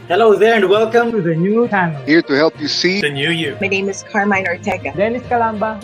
Hello there and welcome to the new channel. Here to help you see the new you. My name is Carmine Ortega. Dennis Calamba.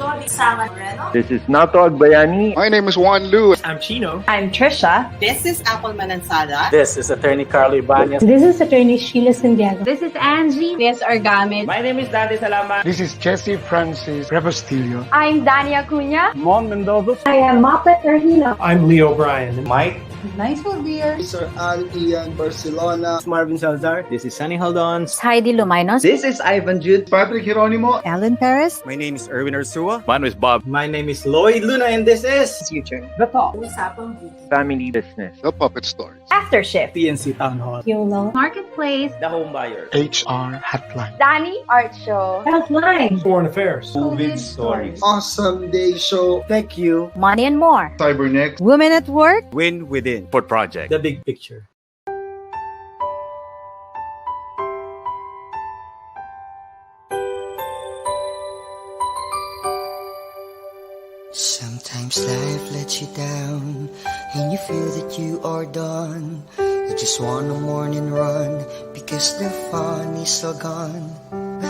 This is Nato Agbayani. My name is Juan Lu. I'm Chino. I'm Trisha. This is Apple Manansala. This is Attorney Carlo Ibanez. This is Attorney Sheila Santiago. This is Angie. This is Orgamid. My name is Daddy Salama. This is Jesse Francis Rebustillo. I'm Dania Cunha. Mon Mendoza. I am Muppet Erhino. I'm Leo Bryan. Mike. Nice for beer. Sir Ian Barcelona. Marvin Salazar. This is Sunny Haldons. Heidi Lumainos. This is Ivan Jude. Patrick Geronimo. Alan Perez. My name is Erwin Ursua. My name is Bob. My name is Lloyd Luna and this is Future. The Talk. Family Business. The Puppet Stories. After Shift. PNC Town Hall. YOLO. Marketplace. The Home Buyer. HR Hotline. Danny Art Show. Hotline. Foreign Affairs. COVID Stories. Awesome Day Show. Thank you. Money and More. Cybernext. Women at Work. Win Within. Port Project. The Big Picture. Sometimes life lets you down and you feel that you are done. You just want a morning run because the fun is all gone.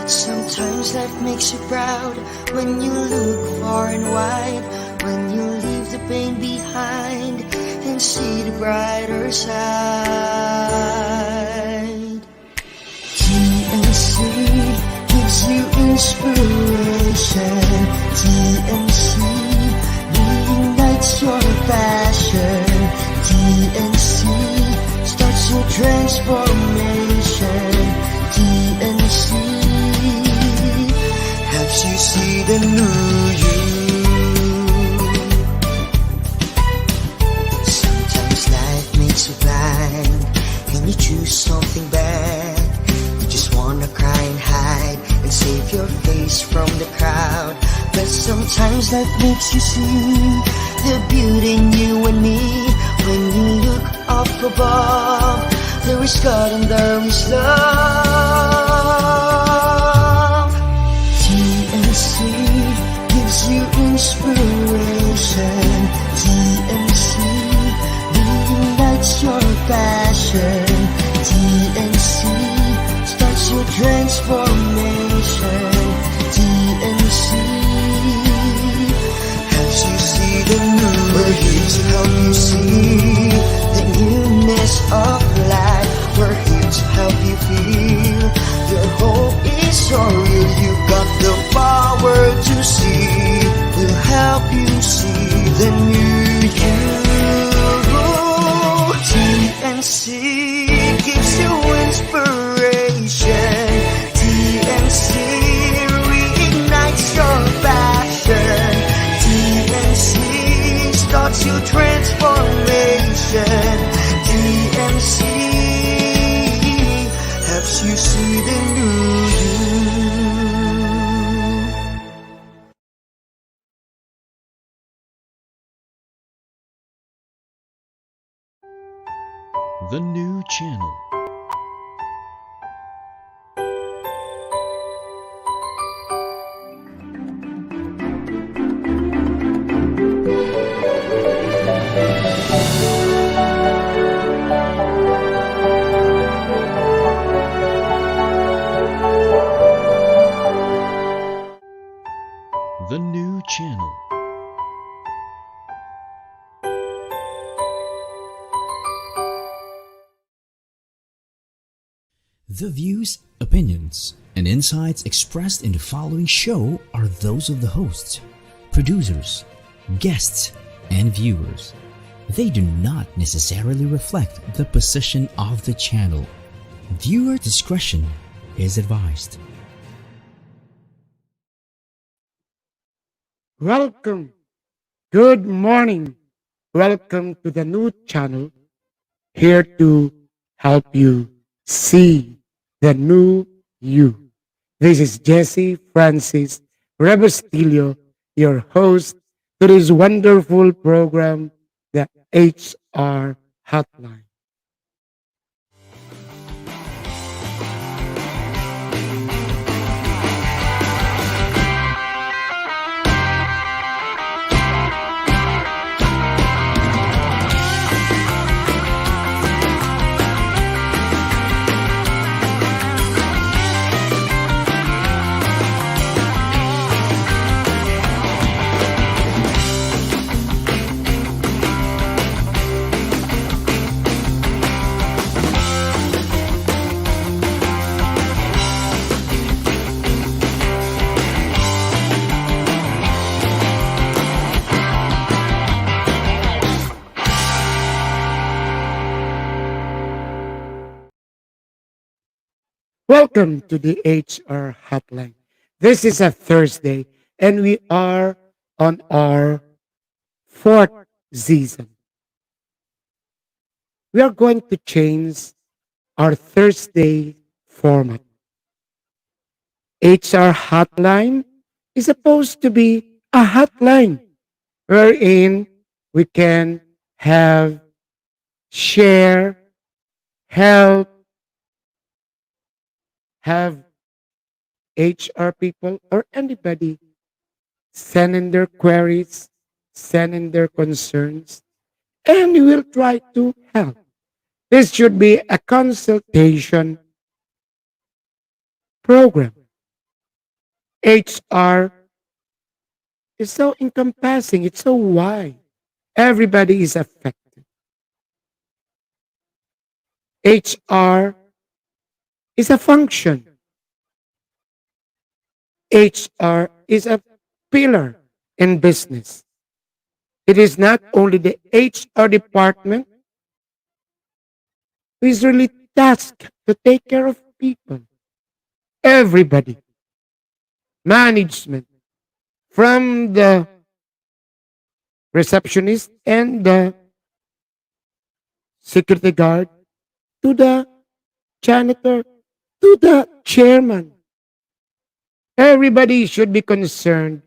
Sometimes life makes you proud when you look far and wide, when you leave the pain behind and see the brighter side. TNC gives you inspiration. TNC reignites your passion. TNC starts your transformation. TNC helps you see the new you. Sometimes life makes you blind and you choose something bad. You just wanna cry and hide and save your face from the crowd. But sometimes life makes you see the beauty in you and me. When you look up above, there is God and there is love. TNC gives you inspiration. TNC reignites your passion. TNC starts your transformation. TNC helps you see the new. We're here to help you see the newness of life. We're here to help you feel your hope is so real. You got the power to see. We'll help you see the new you. TNC gives you inspiration. TNC reignites your passion. TNC starts your transformation. TNC helps you see the new you. The new channel. The new channel. The views, opinions, and insights expressed in the following show are those of the hosts, producers, guests, and viewers. They do not necessarily reflect the position of the channel. Viewer discretion is advised. Welcome. Good morning. Welcome to the new channel. Here to help you see the new you. This is Jesse Francis Rebustillo, your host to this wonderful program, the HR Hotline. Welcome to the HR Hotline. This is a Thursday, and we are on our fourth season. We are going to change our Thursday format. HR Hotline is supposed to be a hotline wherein we can have, share, help, have HR people or anybody send in their queries, send in their concerns, and we will try to help. This should be a consultation program. HR is so encompassing, it's so wide. Everybody is affected. HR is a function. HR is a pillar in business. It is not only the HR department who is really tasked to take care of people. Everybody. Management. From the receptionist and the security guard to the janitor to the chairman. Everybody should be concerned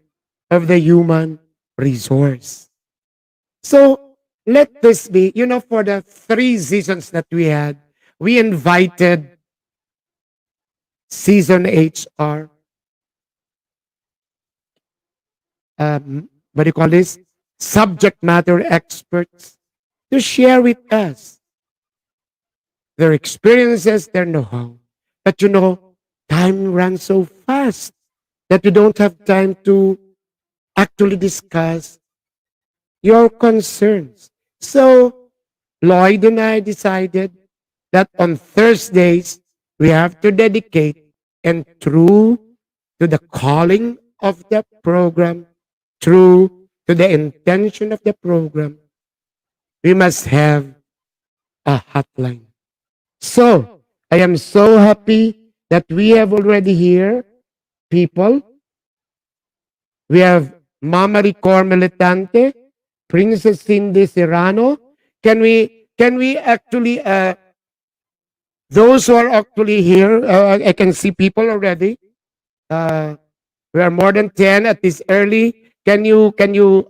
of the human resource. So let this be, for the 3 seasons that we had, we invited season HR, what do you call this? Subject matter experts to share with us their experiences, their know-how. But time runs so fast that you don't have time to actually discuss your concerns. So Lloyd and I decided that on Thursdays, we have to dedicate and true to the calling of the program, true to the intention of the program, we must have a hotline. So I am so happy that we have already here people. We have Mama Ricor Militante, Princess Cindy Serrano. Can we actually those who are actually here, I can see people already. We are more than 10 at this early. Can you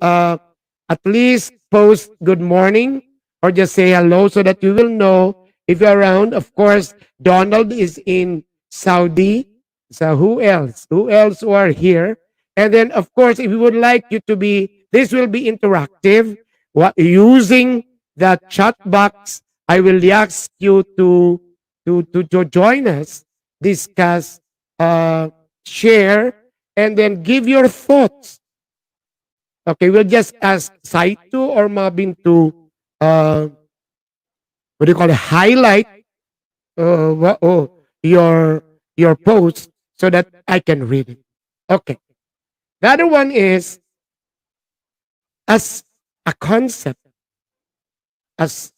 at least post good morning or just say hello so that we will know if you're around? Of course, Donald is in Saudi. So who else? Who else who are here? And then, of course, if we would like you to be, this will be interactive. Using the chat box, I will ask you to join us, discuss, share, and then give your thoughts. Okay, we'll just ask Saitu or Mabin to, what do you call it, highlight your post so that I can read it. Okay. The other one is, as a concept, as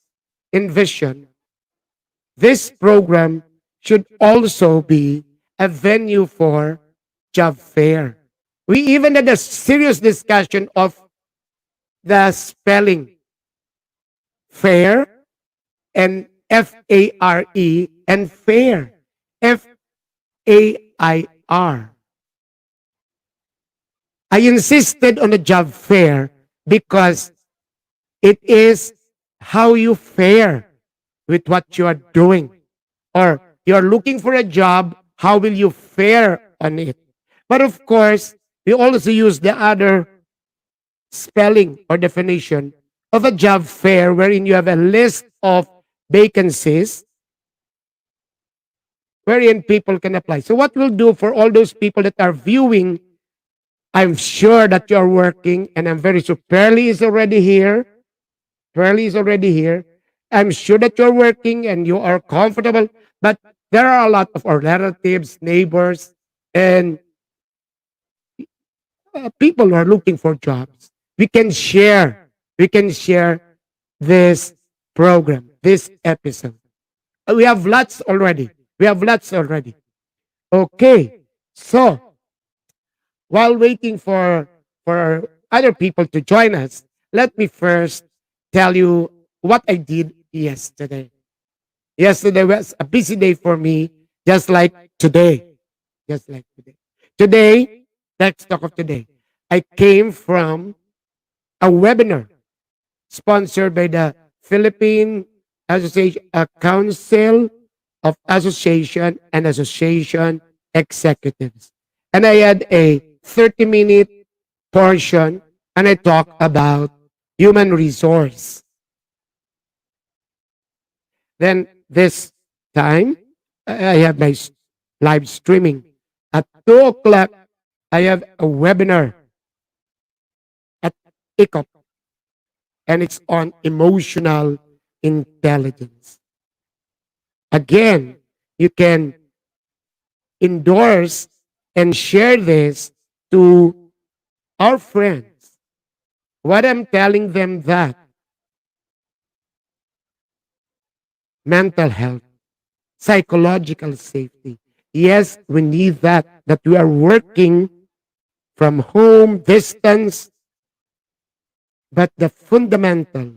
envisioned, this program should also be a venue for job fair. We even had a serious discussion of the spelling fair and F-A-R-E and fair, F-A-I-R. I insisted on a job fair because it is how you fare with what you are doing. Or you are looking for a job, how will you fare on it? But of course, we also use the other spelling or definition of a job fair wherein you have a list of vacancies wherein people can apply. So what we'll do for all those people that are viewing, I'm sure that you're working, and I'm very sure Pearly is already here. Pearly is already here. I'm sure that you're working and you are comfortable, but there are a lot of our relatives, neighbors, and people who are looking for jobs. We can share this program, this episode. We have lots already. Okay. So, while waiting for other people to join us, let me first tell you what I did yesterday. Yesterday was a busy day for me, just like today. Just like today. Today, let's talk of today. I came from a webinar sponsored by the Philippine Association, Council of Association and Association Executives. And I had a 30-minute portion and I talked about human resource. Then this time, I have my live streaming. At 2 o'clock, I have a webinar at ICOP, and it's on emotional intelligence. Again, you can endorse and share this to our friends. What I'm telling them that mental health, psychological safety. Yes, we need that we are working from home, distance, but the fundamental,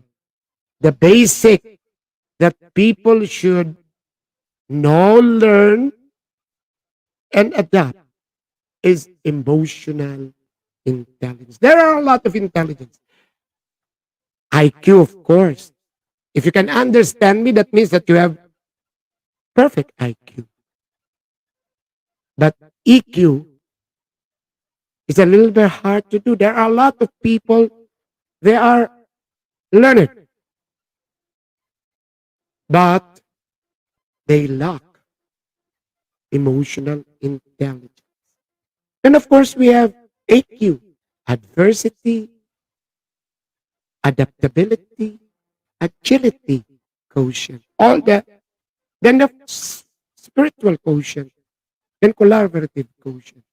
the basic that people should know, learn, and adapt is emotional intelligence. There are a lot of intelligence. IQ, of course. If you can understand me, that means that you have perfect IQ. But EQ is a little bit hard to do. There are a lot of people, they are learned, but they lack emotional intelligence. And of course, we have AQ, adversity, adaptability, agility quotient. All that. Then the spiritual quotient, then collaborative quotient.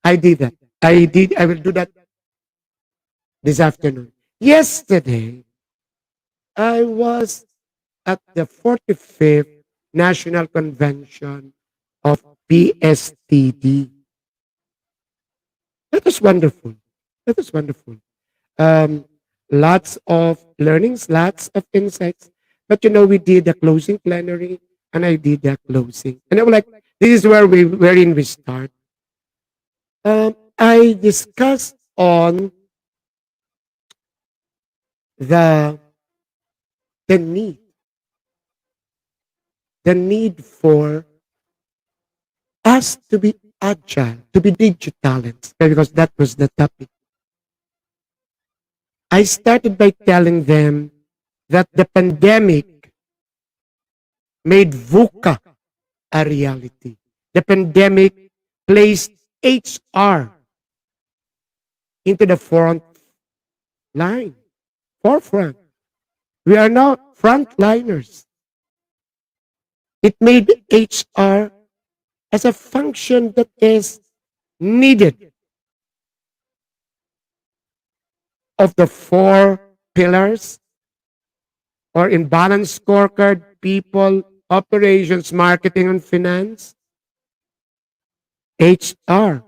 I did that. I will do that this afternoon. Yesterday, I was at the 45th National Convention of PSTD. That was wonderful. That was wonderful. Lots of learnings, lots of insights. But we did the closing plenary and I did the closing. And I was like, this is wherein we start. I discussed on the need for us to be agile, to be digital, because that was the topic. I started by telling them that the pandemic made VUCA a reality. The pandemic placed HR into the forefront. We are now frontliners. It made HR as a function that is needed. Of the 4 pillars or in balanced scorecard, people, operations, marketing, and finance, HR,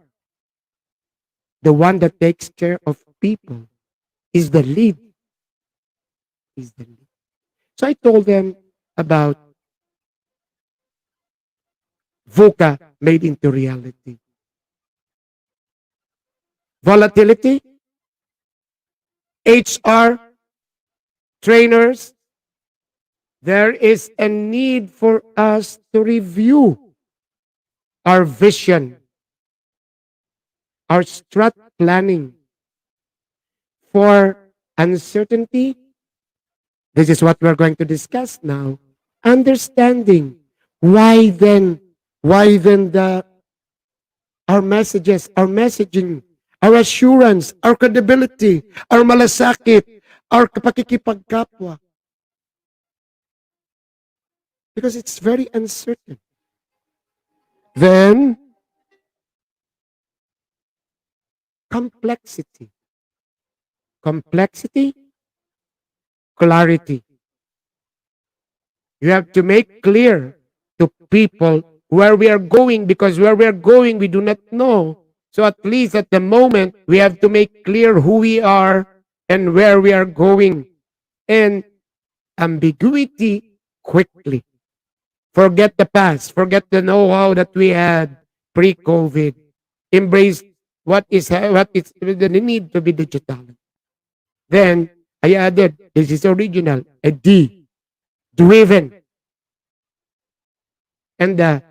the one that takes care of people, is the lead. So I told them about VUCA made into reality. Volatility, HR, trainers, there is a need for us to review our vision, our strat planning for uncertainty. This is what we're going to discuss now. Understanding why then our messages, our messaging, our assurance, our credibility, our malasakit, our pakikipagkapwa. Because it's very uncertain. Then, complexity. Complexity, clarity. You have to make clear to people where we are going, because where we are going, we do not know. So at least at the moment, we have to make clear who we are and where we are going. And ambiguity quickly. Forget the past. Forget the know-how that we had pre-COVID. Embrace what is the need to be digital. Then I added, this is original, a D, driven. And the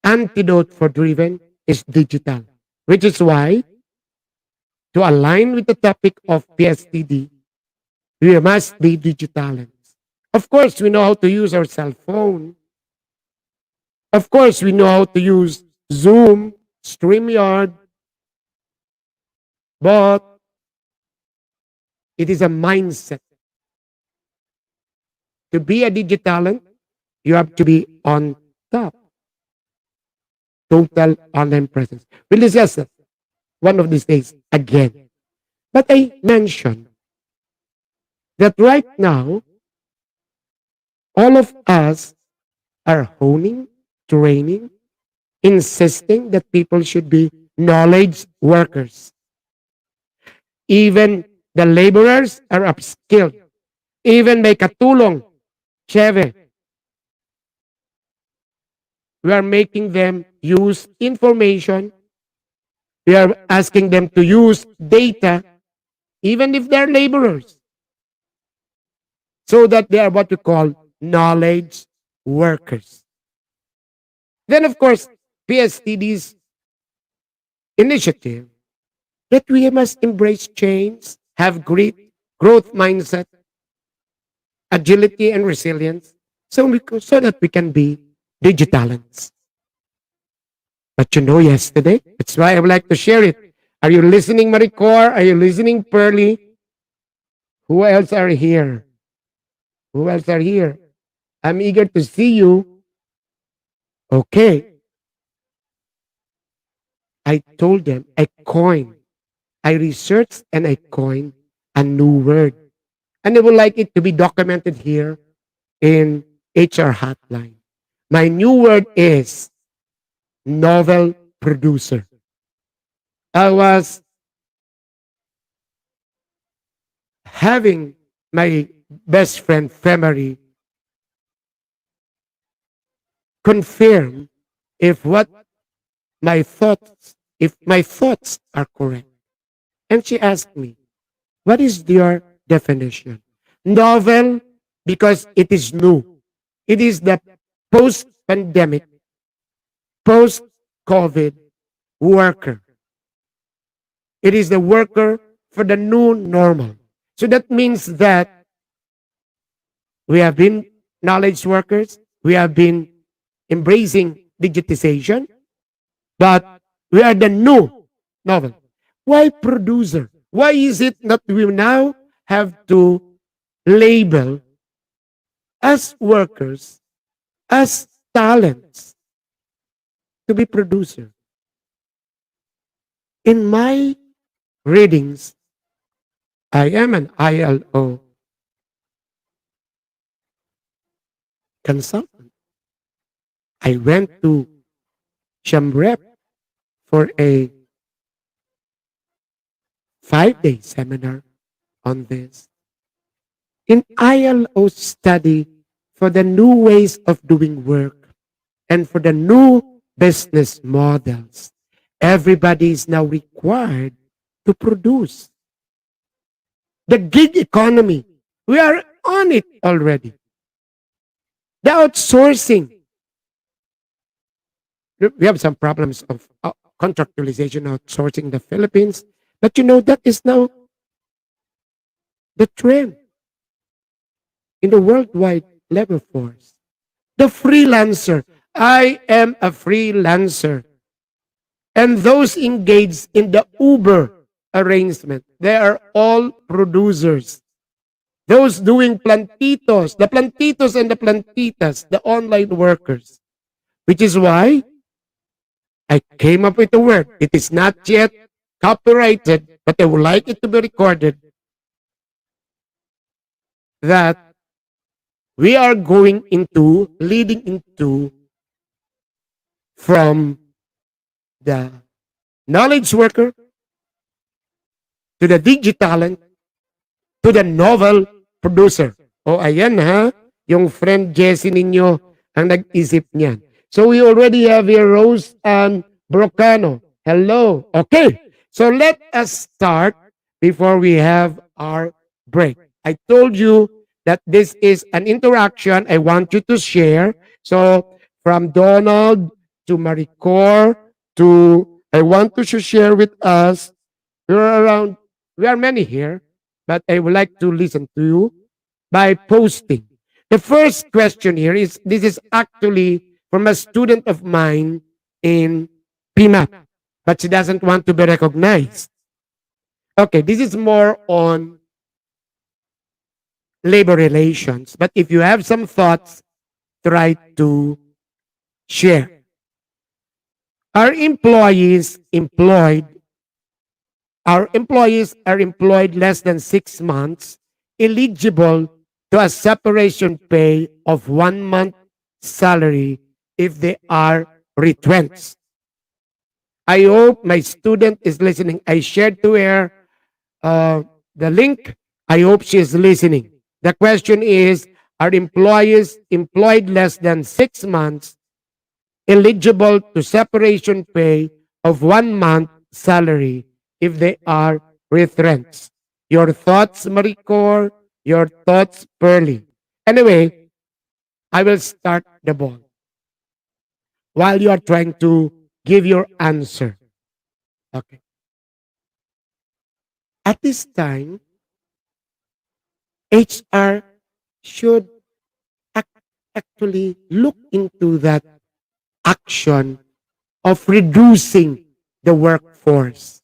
antidote for driven is digital, which is why, to align with the topic of PSTD, we must be digital. Of course, we know how to use our cell phone. Of course, we know how to use Zoom, StreamYard, but it is a mindset. To be a digital, you have to be on top. Total online presence. We'll discuss that one of these days again. But I mentioned that right now, all of us are honing, training, insisting that people should be knowledge workers. Even the laborers are upskilled. Even may katulong, cheve. We are making them use information. We are asking them to use data, even if they're laborers, so that they are what we call knowledge workers. Then, of course, PSTD's initiative that we must embrace change, have great growth mindset, agility, and resilience, so that we can be digitalents. But you know, yesterday, that's why I would like to share it. Are you listening, Maricor? Are you listening, Pearly? Who else are here? Who else are here? I'm eager to see you. Okay. I told them, I researched and I coined a new word. And I would like it to be documented here in HR Hotline. My new word is novel producer. I was having my best friend Femery confirm if my thoughts are correct. And she asked me, what is your definition? Novel, because it is new. It is the post-pandemic, post-COVID worker. It is the worker for the new normal. So that means that we have been knowledge workers, we have been embracing digitization, but we are the new novel. Why producer? Why is it that we now have to label as workers, as talents, to be producer? In my readings, I am an ILO consultant. I went to Shamrep for a 5-day seminar on this. In ILO study for the new ways of doing work and for the new business models, everybody is now required to produce. The gig economy, we are on it already. The outsourcing, we have some problems of contractualization, outsourcing in the Philippines, but you know that is now the trend in the worldwide labor force. The freelancer, I am a freelancer. And those engaged in the Uber arrangement, they are all producers. Those doing plantitos, the plantitos and the plantitas, the online workers. Which is why I came up with a word. It is not yet copyrighted, but I would like it to be recorded that we are leading into from the knowledge worker to the digitalent to the novel producer. O ayan ha, yung friend Jessie ninyo ang nag-isip niyan. So we already have here Rose and Brocano. Hello. Okay. So let us start before we have our break. I told you that this is an interaction I want you to share. So from Donald to Maricor to I want to share with us. We are many here, but I would like to listen to you by posting. The first question here is, this is actually from a student of mine in PMAP, but she doesn't want to be recognized. Okay, this is more on labor relations, but if you have some thoughts, try to share. Our employees are employed less than 6 months, eligible to a separation pay of 1 month salary if they are retrenched. I hope my student is listening. I shared to her the link. I hope she is listening. The question is, are employees employed less than 6 months eligible to separation pay of 1 month salary if they are retrenched? Your thoughts, Maricor? Your thoughts, Pearly? Anyway, I will start the ball while you are trying to give your answer. Okay. At this time, HR should actually look into that action of reducing the workforce.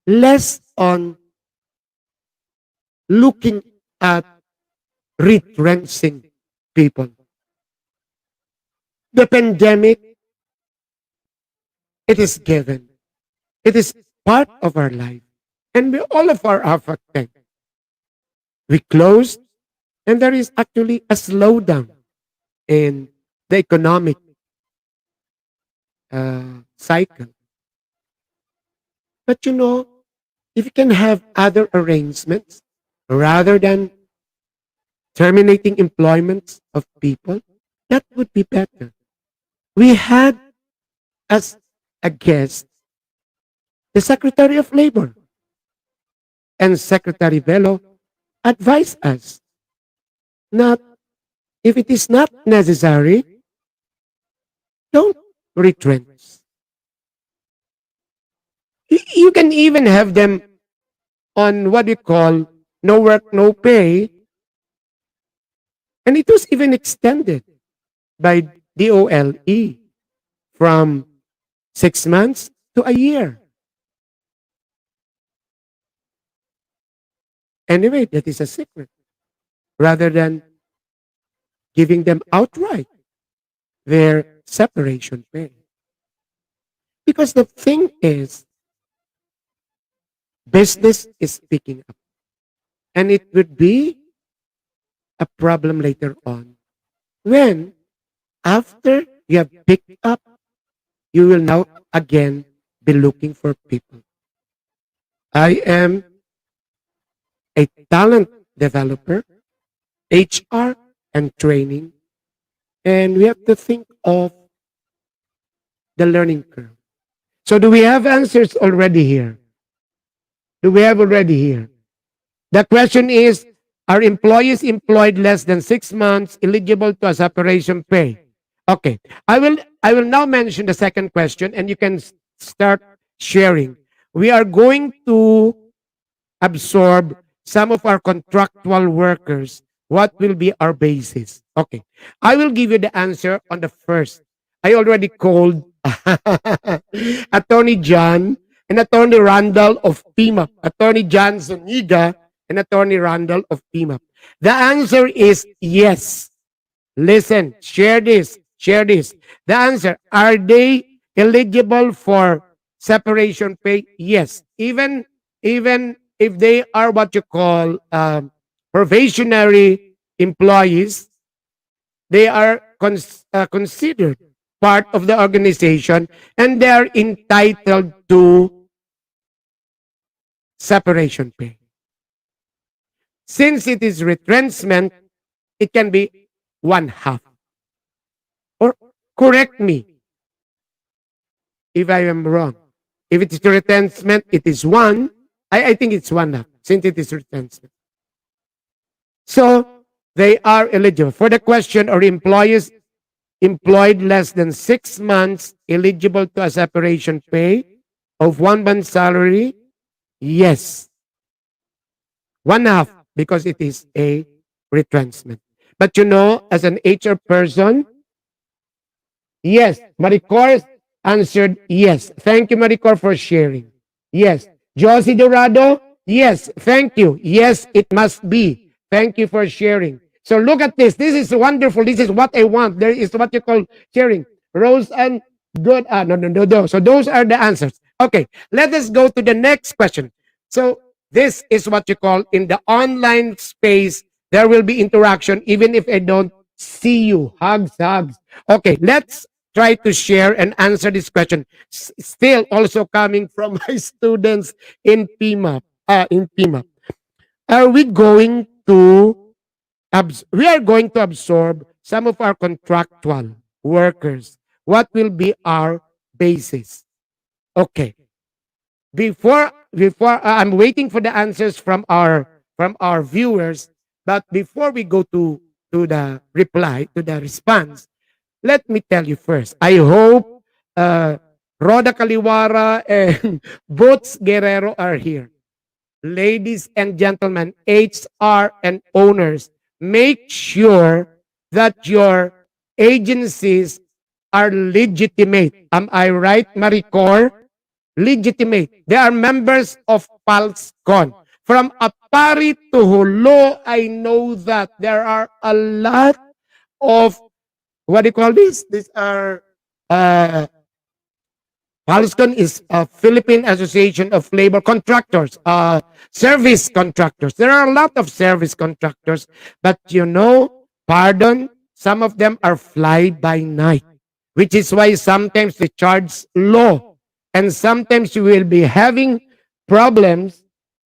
Less on looking at retrenching people. The pandemic, it is given. It is part of our life. And we all of our affected. We closed, and there is actually a slowdown in the economic cycle. But you know, if you can have other arrangements rather than terminating employments of people, that would be better. We had as a guest the Secretary of Labor, and Secretary Velo advised us not, if it is not necessary, don't retrench. You can even have them on what we call no work, no pay. And it was even extended by DOLE from 6 months to a year. Anyway, that is a secret. Rather than giving them outright their separation pay. Because the thing is, business is picking up. And it would be a problem later on when, after you have picked up, you will now again be looking for people. I am a talent developer, HR, and training. And we have to think of the learning curve. So do we have answers already here? Do we have already here? The question is, are employees employed less than 6 months eligible to a separation pay? Okay. I will now mention the second question, and you can start sharing. We are going to absorb some of our contractual workers. What will be our basis? Okay. I will give you the answer on the first. I already called Attorney John and Attorney Randall of PMAP. Attorney John Zuniga and Attorney Randall of PMAP. The answer is yes. Listen, share this. The answer, are they eligible for separation pay? Yes. Even if they are what you call probationary employees, they are considered part of the organization and they are entitled to separation pay. Since it is retrenchment, it can be one half. Or correct me if I am wrong. If it is retrenchment, it is one. I think it's one half since it is retrenchment. So they are eligible. For the question, are employees employed less than 6 months eligible to a separation pay of 1 month's salary? Yes. One half because it is a retrenchment. But you know, as an HR person, yes. Maricor answered yes. Thank you, Maricor, for sharing. Yes. Josie Dorado, yes. Thank you. Yes, it must be. Thank you for sharing. So look at this. This is wonderful. This is what I want. There is what you call sharing. Rose and good. No. So those are the answers. Okay, let us go to the next question. So this is what you call in the online space, there will be interaction even if I don't see you. Hugs. Okay, let's try to share and answer this question. Still also coming from my students in PMAP. Are we going to absorb some of our contractual workers? What will be our basis? Okay. Before I'm waiting for the answers from our viewers, but before we go to the reply, to the response, let me tell you first. I hope Roda Kaliwara and Boots Guerrero are here. Ladies and gentlemen, HR and owners, make sure that your agencies are legitimate. Am I right, Maricor? Legitimate. They are members of PulseCon. From Apari to Hulo, I know that there are a lot of, what do you call this? These are, PulseCon is a Philippine Association of Labor Contractors, service contractors. There are a lot of service contractors, but you know, pardon, some of them are fly by night, which is why sometimes they charge low. And sometimes you will be having problems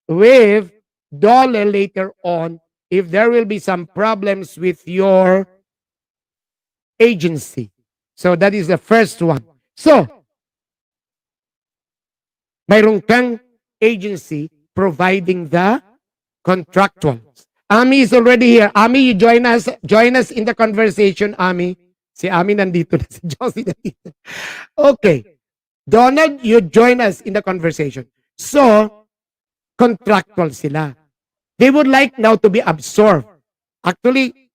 with DOLE later on if there will be some problems with your agency. So that is the first one. So, mayroon kang agency providing the contractuals. Ami is already here. Ami, you join us in the conversation, Ami. Si Ami nandito na, si Josie nandito. Okay. Donald, you join us in the conversation. So, contractual sila. They would like now to be absorbed. Actually,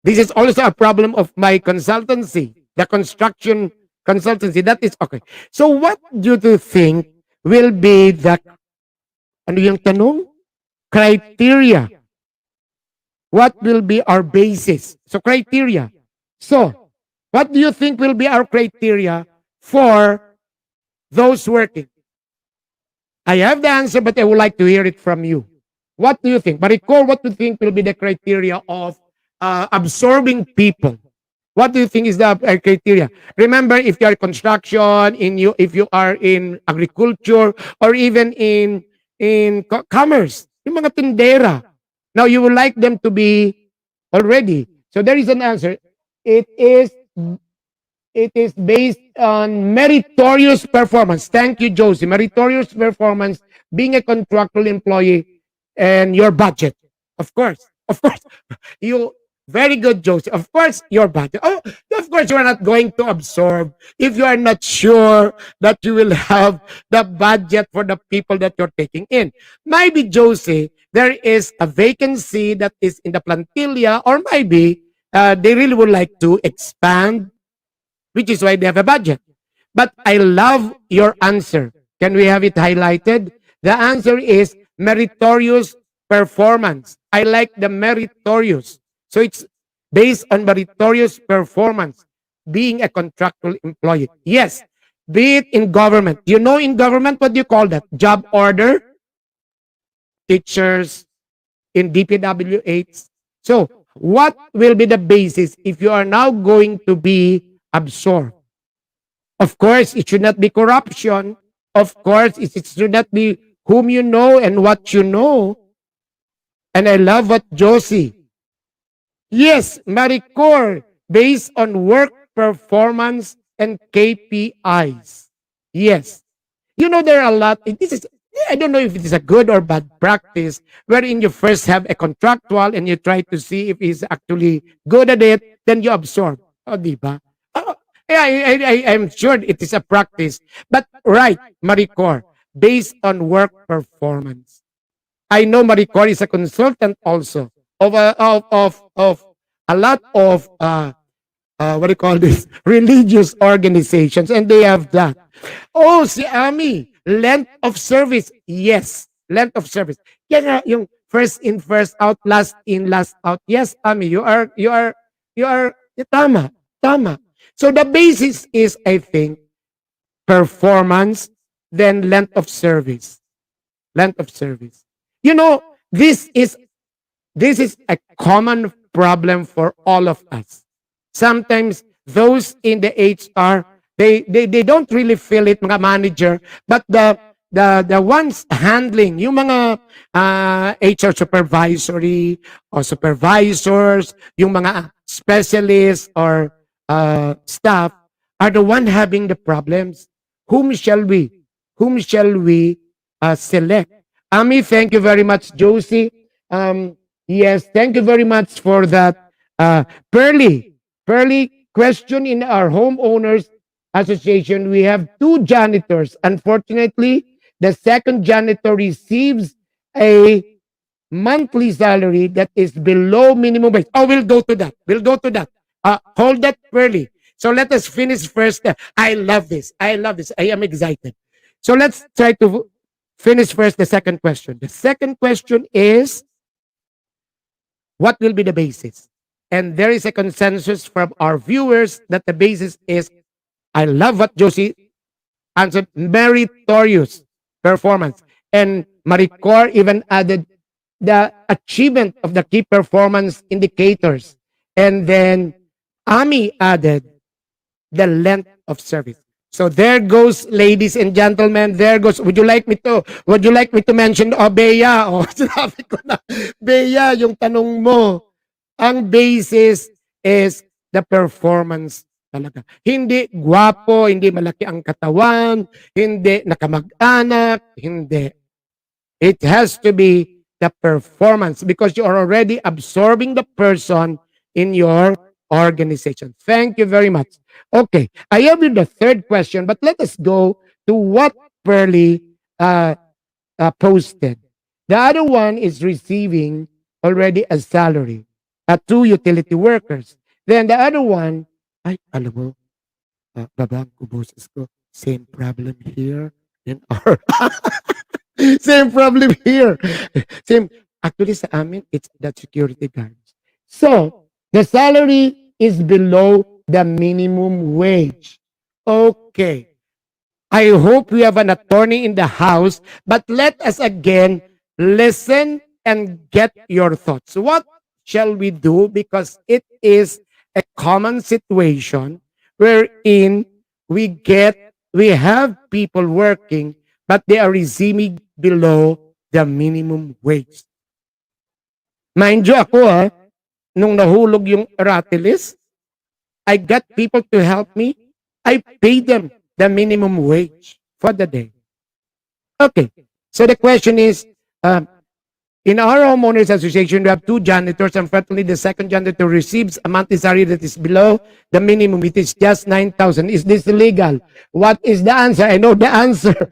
this is also a problem of my consultancy, the construction consultancy. That is okay. So, what do you think will be the, ano yung tanong? Criteria. What will be our basis? So, criteria. So, what do you think will be our criteria for those working? I have the answer, but I would like to hear it from you. What do you think? Maricor, what do you think will be the criteria of absorbing people? What do you think is the criteria? Remember, if you are construction, if you are in agriculture, or even in commerce, yung mga tindera. Now, you would like them to be already. So there is an answer. It is based on meritorious performance. Thank you, Josie. Meritorious performance, being a contractual employee, and your budget. Of course. You, very good, Josie. Of course, your budget. Oh, of course, you are not going to absorb if you are not sure that you will have the budget for the people that you're taking in. Maybe, Josie, there is a vacancy that is in the plantilla, or maybe they really would like to expand, which is why they have a budget. But I love your answer. Can we have it highlighted? The answer is meritorious performance. I like the meritorious. So it's based on meritorious performance, being a contractual employee. Yes, be it in government. You know, in government, what do you call that? Job order? Teachers, in DPWH. So, What will be the basis if you are now going to be absorbed? Of course, it should not be corruption. Of course, it should not be whom you know and what you know. And I love what Josie. Yes, Maricore, based on work performance and KPIs. Yes. You know, there are a lot. This is, I don't know if it is a good or bad practice, wherein you first have a contractual and you try to see if he's actually good at it, then you absorb. Oh, di ba? Oh, yeah, I'm sure it is a practice. But right, Maricore, based on work performance. I know Maricore is a consultant also of a lot of what do you call this? Religious organizations, and they have that. Oh, si Ami, length of service. Yes, length of service. Yan nga, yung first in, first out, last in, last out. Yes, Ami, tama, tama. So the basis is, I think, performance, then length of service. Length of service. You know, this is a common problem for all of us. Sometimes those in the HR, they don't really feel it, mga manager, but the ones handling, yung mga HR supervisory or supervisors, yung mga specialists or staff are the one having the problems. Whom shall we select? Ami, thank you very much, Josie. Yes, thank you very much for that. Pearly question in our homeowners association. We have 2 janitors. Unfortunately, the second janitor receives a monthly salary that is below minimum wage. Oh, we'll go to that. Hold that, Pearly. So let us finish first. I love this. I am excited. So let's try to finish first the second question. The second question is, what will be the basis? And there is a consensus from our viewers that the basis is, I love what Josie answered, meritorious performance. And Maricore even added the achievement of the key performance indicators. And then Ami added the length of service. So there goes, ladies and gentlemen, there goes. Would you like me to mention, Bea? Sinabi ko na, Bea, yung tanong mo. Ang basis is the performance talaga. Hindi gwapo, hindi malaki ang katawan, hindi nakamag-anak, hindi. It has to be the performance because you are already absorbing the person in your organization. Thank you very much. Okay, I have the third question, but let us go to what Pearly posted. The other one is receiving already a salary. 2 utility workers. Then the other one, ay, alam mo, babang ko, boses ko, same problem here in our, same problem here. Actually sa amin, it's the security guards. So, the salary is below the minimum wage. Okay. I hope we have an attorney in the house, but let us again listen and get your thoughts. What shall we do? Because it is a common situation wherein we have people working, but they are receiving below the minimum wage. Mind you, ako nung nahulog yung ratilis, I got people to help me. I paid them the minimum wage for the day. Okay, so the question is, in our homeowners association, we have 2 janitors. Unfortunately, the second janitor receives a monthly salary that is below the minimum. It is just 9,000. Is this illegal? What is the answer? I know the answer.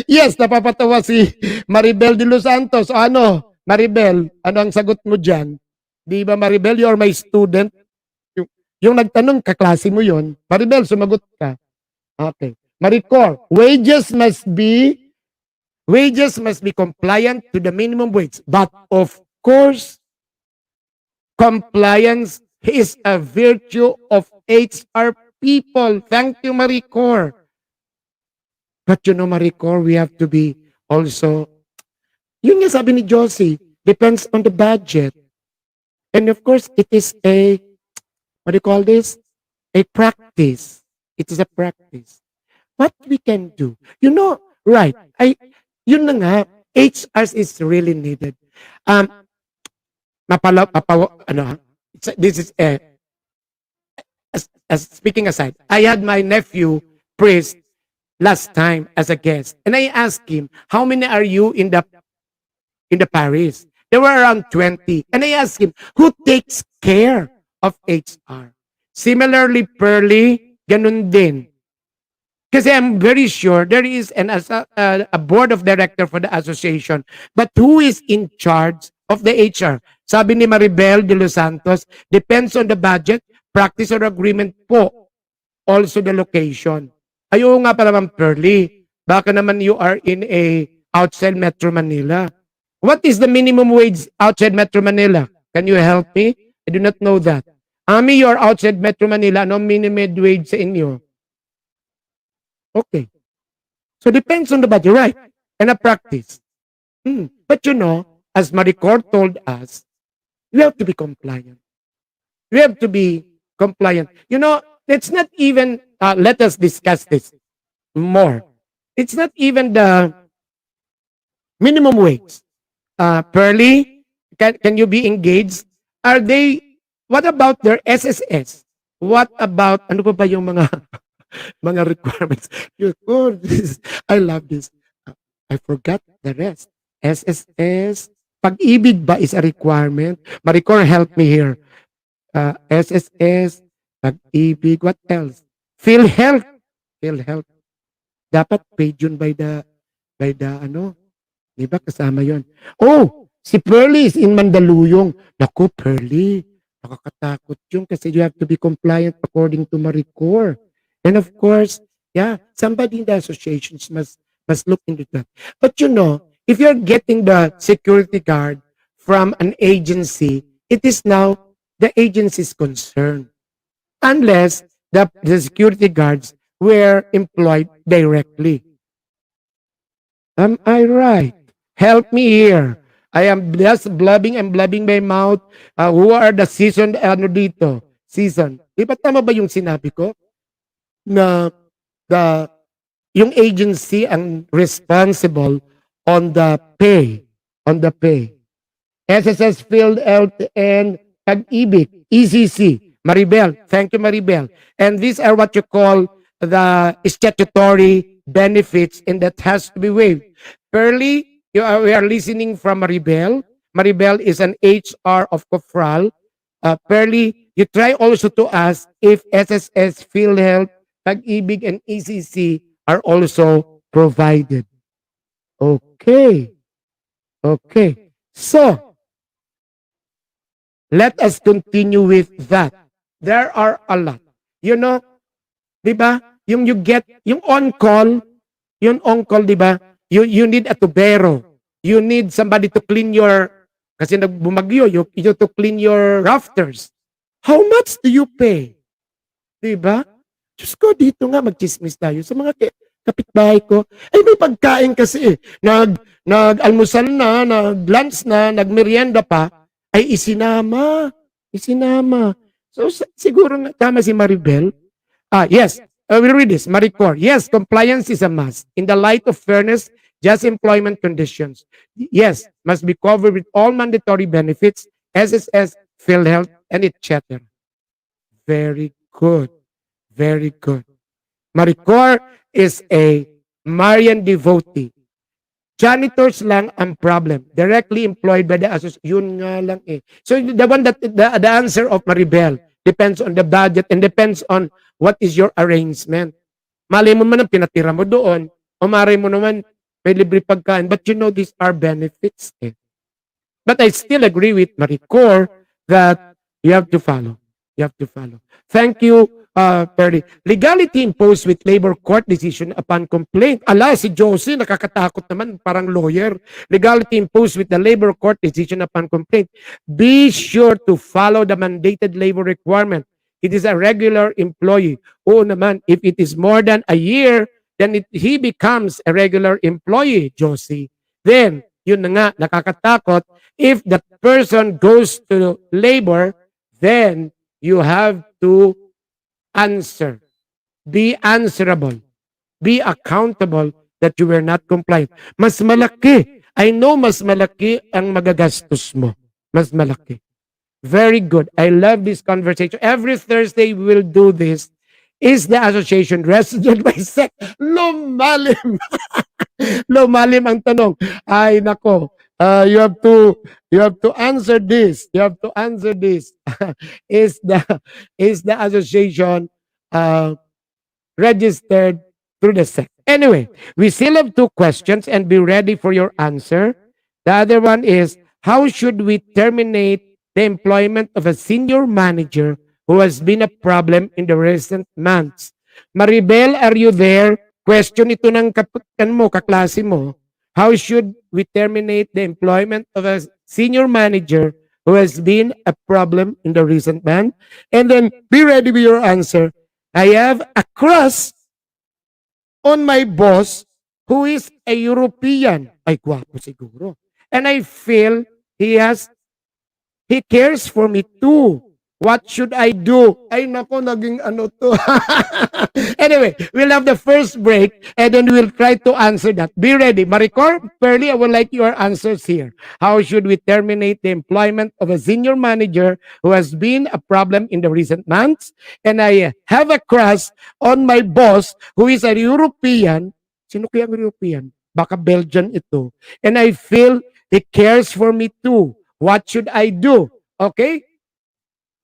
Yes, napapatawa si Maribel de Los Santos. Ano, Maribel, ano ang sagot mo dyan? Di ba, Maribel, you are my student? Yung nagtanong, kaklase mo yon. Maribel, sumagot ka. Okay. Maricore, wages must be compliant to the minimum wage. But of course, compliance is a virtue of HR people. Thank you, Maricore. But you know, Maricore, we have to be also, yun nga sabi ni Josie, depends on the budget. And of course, it is a, what do you call this? A practice. It is a practice. What we can do, right? Yun na nga, HR is really needed. This is as speaking aside. I had my nephew priest last time as a guest, and I asked him, "How many are you in the parish?" There were around 20, and I asked him, "Who takes care of HR?" Similarly, Pearly, ganun din. Kasi I'm very sure there is a board of director for the association. But who is in charge of the HR? Sabi ni Maribel de Los Santos, depends on the budget, practice or agreement po. Also the location. Ayaw nga pa naman, Pearly. Baka naman you are in a outside Metro Manila. What is the minimum wage outside Metro Manila? Can you help me? I do not know that. Ami, you are outside Metro Manila. Ano minimum wage sa inyo? Okay. So depends on the budget, right? And a practice. But as Maricor told us, we have to be compliant. We have to be compliant. It's not even, let us discuss this more. It's not even the minimum wage. Pearly, can you be engaged? What about their SSS? What about, ano pa ba yung mga mga requirements? I love this. I forgot the rest. SSS. Pag-ibig ba is a requirement? Maricor, help me here. SSS, pag-ibig, what else? PhilHealth. PhilHealth. Dapat paid yun by the diba kasama yun? Oh, si Pearly is in Mandaluyong. Naku, Pearly, nakakatakot yun kasi you have to be compliant according to Maricor. And of course, somebody in the associations must look into that. But if you're getting the security guard from an agency, it is now the agency's concern. Unless the security guards were employed directly. Am I right? Help me here. I am just blabbing my mouth. Who are the seasoned dito? Season. Di ba tama ba yung sinabi ko? Na yung agency ang responsible on the pay. SSS Field Health and Pag-ibig, ECC, Maribel. Thank you, Maribel. And these are what you call the statutory benefits, and that has to be waived. Pearly, we are listening from Maribel. Maribel is an HR of Cofral. Pearly, you try also to ask if SSS, PhilHealth, Pag-ibig, and ECC are also provided. Okay. So, let us continue with that. There are a lot. Di ba? Yung you get, yung on-call, di ba? You need a tubero. You need somebody to clean kasi nagbumagyo, you to clean your rafters. How much do you pay? Di ba? Diyos ko, dito nga magchismis tayo sa mga kapitbahay ko. Ay, may pagkain kasi eh. Nag-almusal na, nag-lunch na, nag-merienda pa, ay isinama. So, siguro tama si Maribel. Yes, I will read this. Maricor, yes, compliance is a must. In the light of fairness, just employment conditions. Yes, must be covered with all mandatory benefits, SSS, PhilHealth, and etc. Very good. Maricor is a Marian devotee. Janitors lang ang problem. Directly employed by the association. Yun nga lang eh. So the answer of Maribel depends on the budget and depends on what is your arrangement. Malay mo man ang pinatira mo doon o malay mo naman may libre pagkain. But these are benefits eh. But I still agree with Maricor that you have to follow. Thank you, Perry. Legality imposed with labor court decision upon complaint. Si Josie, nakakatakot naman, parang lawyer. Legality imposed with the labor court decision upon complaint. Be sure to follow the mandated labor requirement. It is a regular employee. Oo naman, if it is more than a year, then he becomes a regular employee, Josie. Then, Yun na nga, nakakatakot. If the person goes to labor, then you have to answer. Be answerable. Be accountable that you were not compliant. Mas malaki. I know mas malaki ang magagastos mo. Mas malaki. Very good. I love this conversation. Every Thursday we will do this. Is the association resident by sex? Lumalim. Lumalim ang tanong. Ay nako. You have to answer this. You have to answer this. Is the association registered through the SEC? Anyway, we still have two questions and be ready for your answer. The other one is, how should we terminate the employment of a senior manager who has been a problem in the recent months? Maribel, are you there? Question ito ng kaklase mo. How should we terminate the employment of a senior manager who has been a problem in the recent months? And then, be ready with your answer. I have a crush on my boss who is a European. Ay, gwapo siguro. And I feel he cares for me too. What should I do? Ay, nako, naging ano to. Anyway, we'll have the first break and then we'll try to answer that. Be ready. Maricor, Pearly, I would like your answers here. How should we terminate the employment of a senior manager who has been a problem in the recent months? And I have a crush on my boss who is a European. Sino kaya ang European? Baka Belgian ito. And I feel he cares for me too. What should I do? Okay?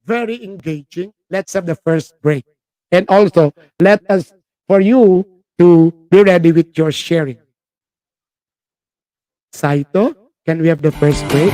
Very engaging. Let's have the first break. And also, for you to be ready with your sharing. Saito, can we have the first break?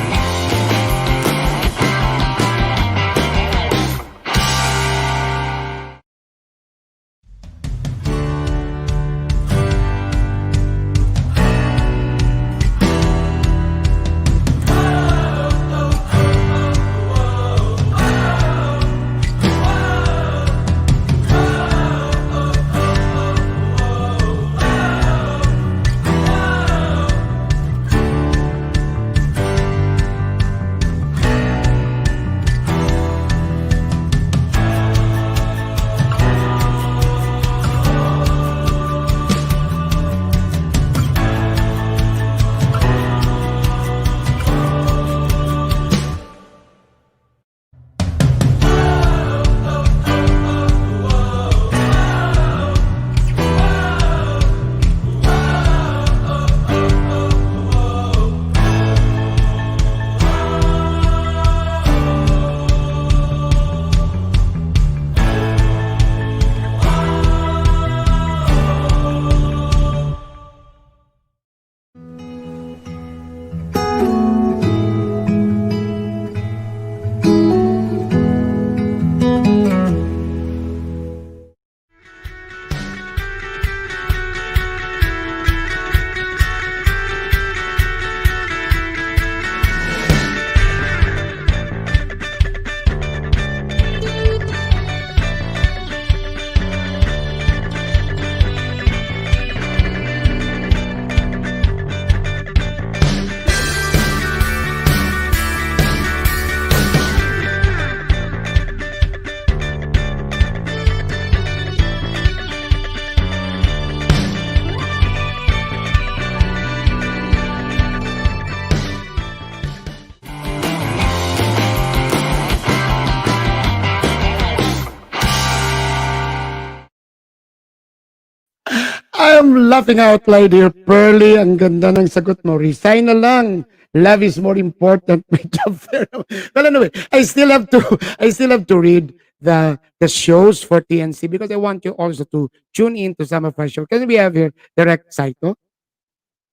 I'm laughing out loud here. Pearly, ang ganda ng sagot mo. Resign na lang. Love is more important. Well, anyway, I still have to read the shows for TNC because I want you also to tune in to some of our shows. Can we have here direct site, no?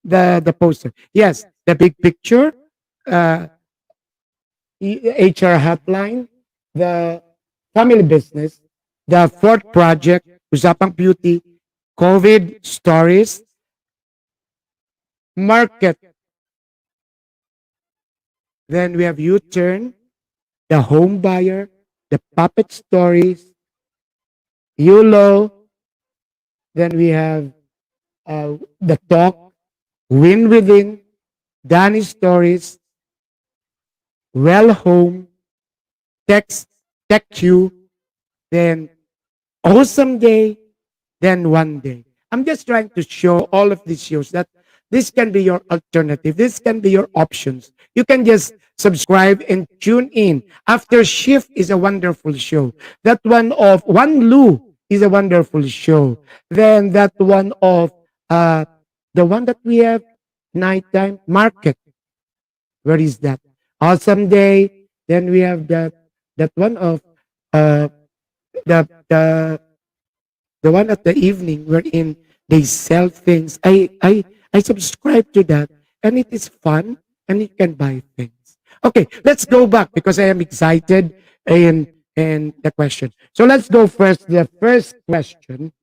The poster. Yes, the big picture, HR Hotline, the family business, the fourth project, Usapang Beauty, COVID stories, market. Then we have U-turn, the home buyer, the puppet stories, YOLO. Then we have the talk, win within, Danny stories, well home, text, tech you, then awesome day, then one day. I'm just trying to show all of these shows that this can be your alternative. This can be your options. You can just subscribe and tune in. After Shift is a wonderful show. That one of One Lu is a wonderful show. Then that one of the one that we have nighttime market. Where is that? Awesome day. Then we have that one of uh the the the one at the evening wherein they sell things. I subscribe to that, and it is fun, and you can buy things. Okay, let's go back because I am excited in the question. So let's go first. The first question.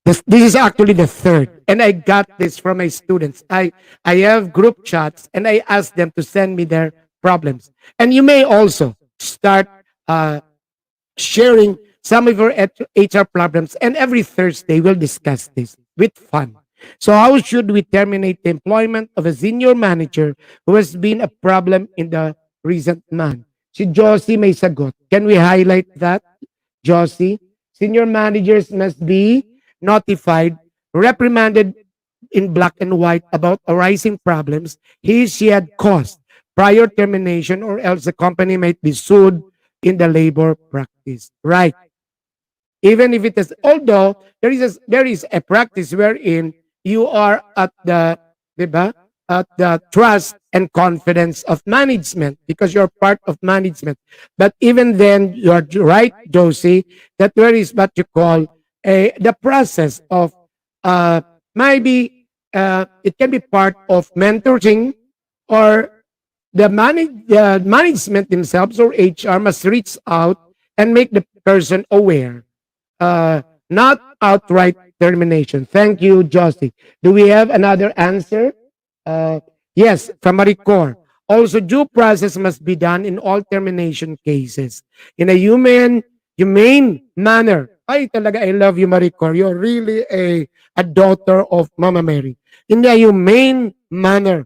This is actually the third, and I got this from my students. I have group chats, and I ask them to send me their problems. And you may also start sharing some of your HR problems, and every Thursday we'll discuss this with fun. So how should we terminate the employment of a senior manager who has been a problem in the recent month? Si Josie may sagot. Can we highlight that, Josie? Senior managers must be notified, reprimanded in black and white about arising problems she had caused prior termination, or else the company might be sued in the labor practice. Right. Even if it is, although there is a practice wherein you are at the, diba, at the trust and confidence of management because you're part of management. But even then, you're right, Josie, that there is what you call the process of maybe it can be part of mentoring, or the management themselves or HR must reach out and make the person aware. Not outright termination. Thank you, Josie. Do we have another answer? Yes, from Maricor. Also, due process must be done in all termination cases in a humane manner. Ay, talaga, I love you, Maricor. You're really a daughter of Mama Mary. In a humane manner.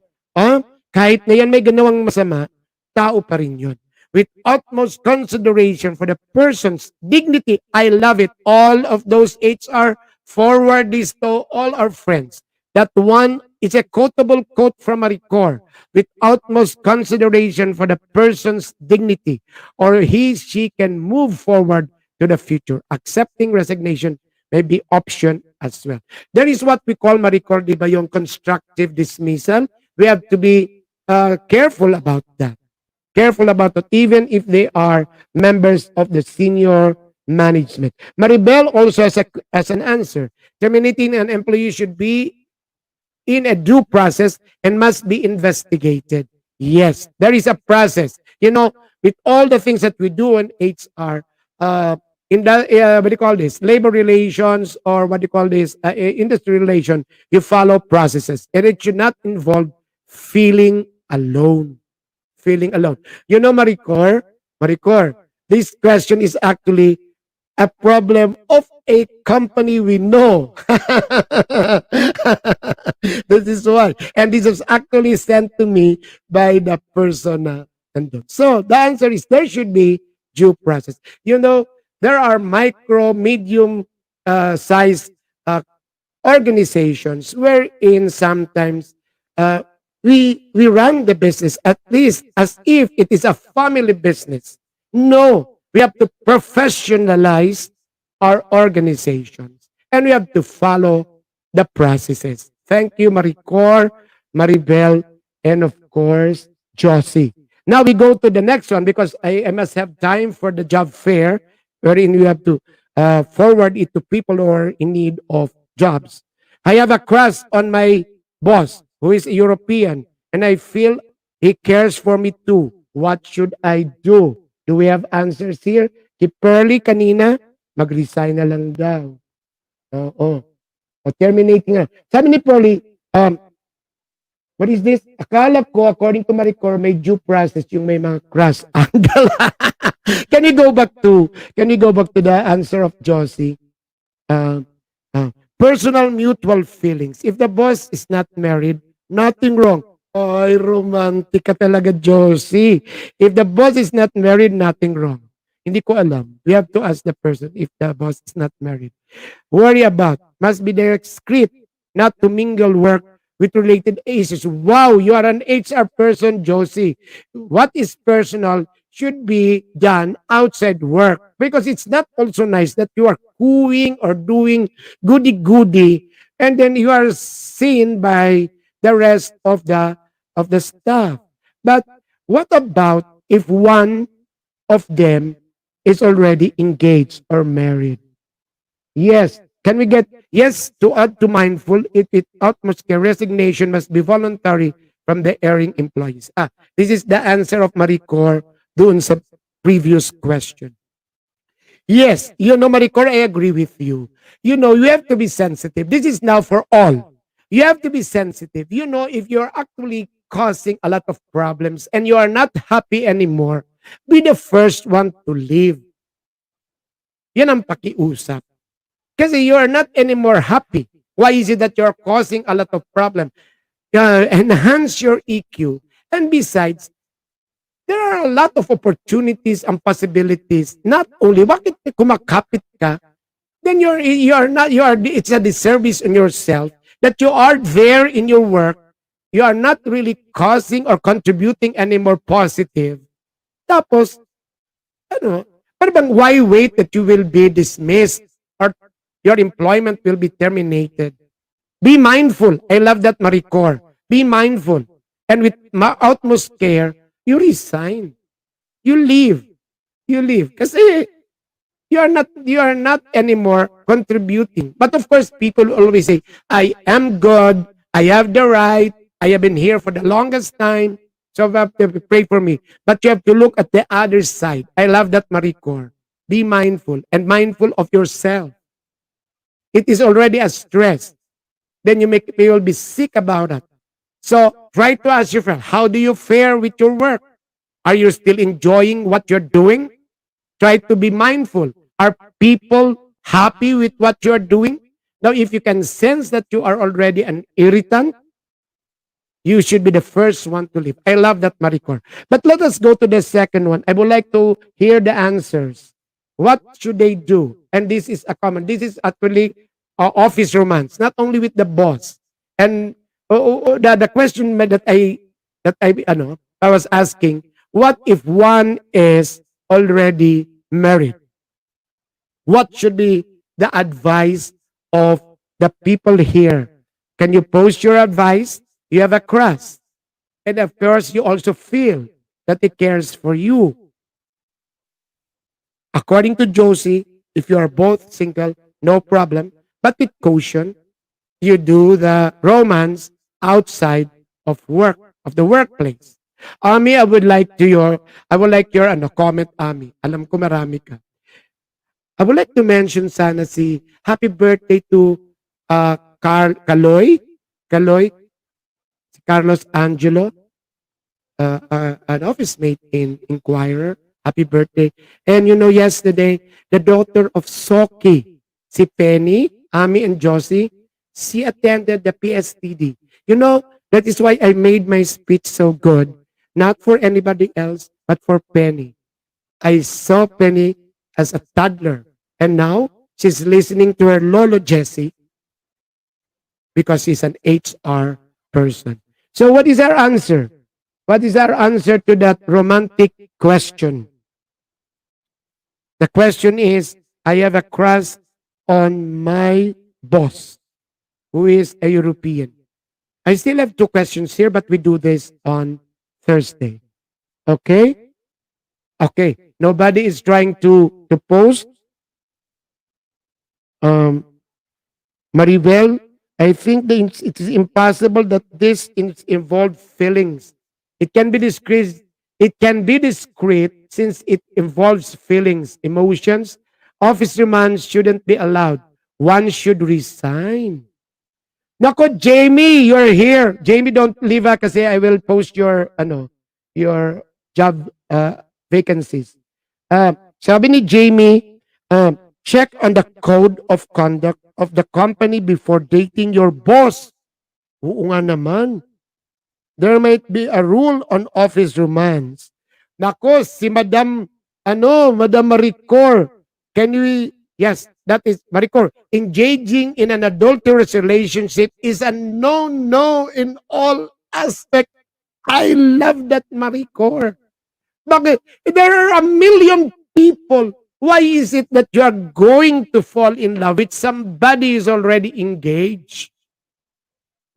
Kahit na yan may ganawang masama, tao pa rin yun. With utmost consideration for the person's dignity. I love it. All of those HR, forward this to all our friends. That one is a quotable quote from Maricor. With utmost consideration for the person's dignity, or she can move forward to the future. Accepting resignation may be option as well. There is what we call, Maricor, di ba, yung constructive dismissal. We have to be careful about that. Careful about it, even if they are members of the senior management. Maribel also has an answer. Terminating an employee should be in a due process and must be investigated. Yes, there is a process. You know, with all the things that we do in HR, in the, what do you call this? Labor relations, or what do you call this? Industry relation, you follow processes. And it should not involve feeling alone. Feeling alone. You know, Maricor, this question is actually a problem of a company we know. This is why. And this was actually sent to me by the person. So the answer is there should be due process. You know, there are micro, medium size organizations wherein sometimes we run the business at least as if it is a family business. No, we have to professionalize our organizations, and we have to follow the processes. Thank you, Maricor, Maribel, and of course, Josie. Now we go to the next one because I must have time for the job fair, wherein you have to forward it to people who are in need of jobs. I have a crush on my boss who is European, and I feel he cares for me too. What should I do? Do we have answers here? Si Pearly kanina, mag-resign na lang daw. Oo. O terminating na. Sabi ni Pearly, what is this? Akala ko, according to Maricor, may due process yung may mga cross angle. Can you go back to the answer of Josie? Personal mutual feelings. If the boss is not married, Nothing wrong. Ay, romantic ka talaga, Josie. If the boss is not married, nothing wrong. Hindi ko alam. We have to ask the person if the boss is not married. Worry about must be their script, not to mingle work with related issues. Wow, you are an HR person, Josie. What is personal should be done outside work because it's not also nice that you are cooing or doing goody-goody and then you are seen by the rest of the staff. But what about if one of them is already engaged or married? Yes. Can we get yes to add to mindful? It utmost care resignation must be voluntary from the erring employees. This is the answer of Maricor doon sa previous question. Yes, you know, Maricor, I agree with you. You know, you have to be sensitive. This is now for all. You have to be sensitive. You know, if you're actually causing a lot of problems and you are not happy anymore, be the first one to leave. Yan ang pakiusap. Kasi you are not anymore happy. Why is it that you're causing a lot of problem? Enhance your EQ. And besides, there are a lot of opportunities and possibilities. Not only, bakit kumakapit ka? Then it's a disservice on yourself that you are there in your work. You are not really causing or contributing any more positive. Tapos, parang why wait that you will be dismissed or your employment will be terminated? Be mindful. I love that, Maricor. Be mindful. And with utmost care, you resign. You leave. You leave. Kasi you are not anymore contributing. But of course, people always say, I am good. I have the right. I have been here for the longest time. So you have to pray for me. But you have to look at the other side. I love that, Maricor. Be mindful and mindful of yourself. It is already a stress. Then you will be sick about it. So try to ask your friend, how do you fare with your work? Are you still enjoying what you're doing? Try to be mindful. Are people happy with what you're doing? Now, if you can sense that you are already an irritant, you should be the first one to leave. I love that, Maricor. But let us go to the second one. I would like to hear the answers. What should they do? And this is a common. This is actually office romance, not only with the boss. And the question that I was asking, what if one is already married? What should be the advice of the people here? Can you post your advice? You have a crush. And of course, you also feel that he cares for you. According to Josie, if you are both single, no problem. But with caution, you do the romance outside of work, of the workplace. Ami, I would like your comment, Ami. Alam ko marami ka. I would like to mention sana si happy birthday to Kaloy, si Carlos Angelo, an office mate in Inquirer. Happy birthday. And you know, yesterday, the daughter of Soki, si Penny, Ami and Josie, she attended the PSTD. You know, that is why I made my speech so good. Not for anybody else, but for Penny. I saw Penny as a toddler. And now, she's listening to her Lolo Jessie because she's an HR person. So what is our answer? What is our answer to that romantic question? The question is, I have a crush on my boss, who is a European. I still have 2 questions here, but we do this on Thursday. Okay? Okay. Nobody is trying to post. Maribel, I think it is impossible that this involved feelings. It can be discreet. It can be discreet since it involves feelings, emotions. Office remands shouldn't be allowed. One should resign. Nako, Jamie, you're here. Jamie, don't leave kasi I will post your job vacancies. Sabi ni Jamie, check on the code of conduct of the company before dating your boss. Oo nga naman. there might be a rule on office romance. Nako, si Madam, Madam Maricor, can we, yes, that is, Maricor, engaging in an adulterous relationship is a no-no in all aspects. I love that, Maricor. Bakit? There are a million people. Why is it that you are going to fall in love with somebody who is already engaged?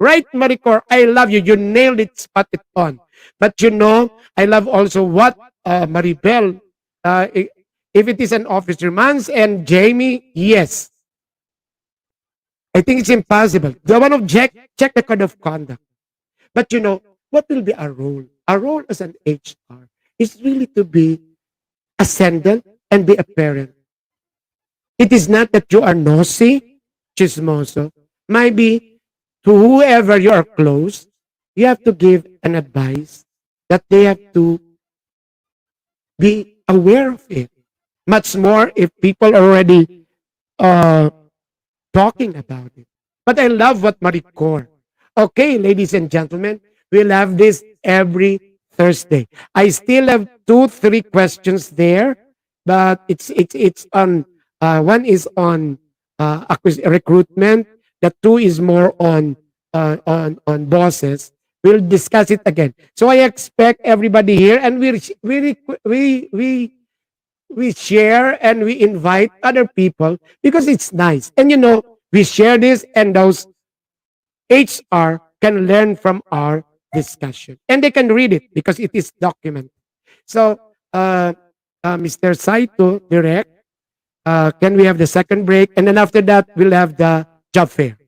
Right, Maricor? I love you. You nailed it, spot it on. But I love also what Maribel, if it is an office romance, and Jamie, yes. I think it's impossible. The one of check the code of conduct. But what will be our role? Our role as an HR is really to be ascendant and be a parent. It is not that you are nosy, chismoso. Maybe to whoever you are close, you have to give an advice that they have to be aware of it. Much more if people are already talking about it. But I love what Maricor. Okay, ladies and gentlemen, we'll have this every Thursday. I still have 2-3 questions there, but it's on one is on recruitment. The 2 is more on bosses. We'll discuss it again. So I expect everybody here, and we share and we invite other people because it's nice. And we share this, and those HR can learn from our discussion, and they can read it because it is documented. So, Mr. Saito, direct, can we have the second break? And then after that, we'll have the job fair.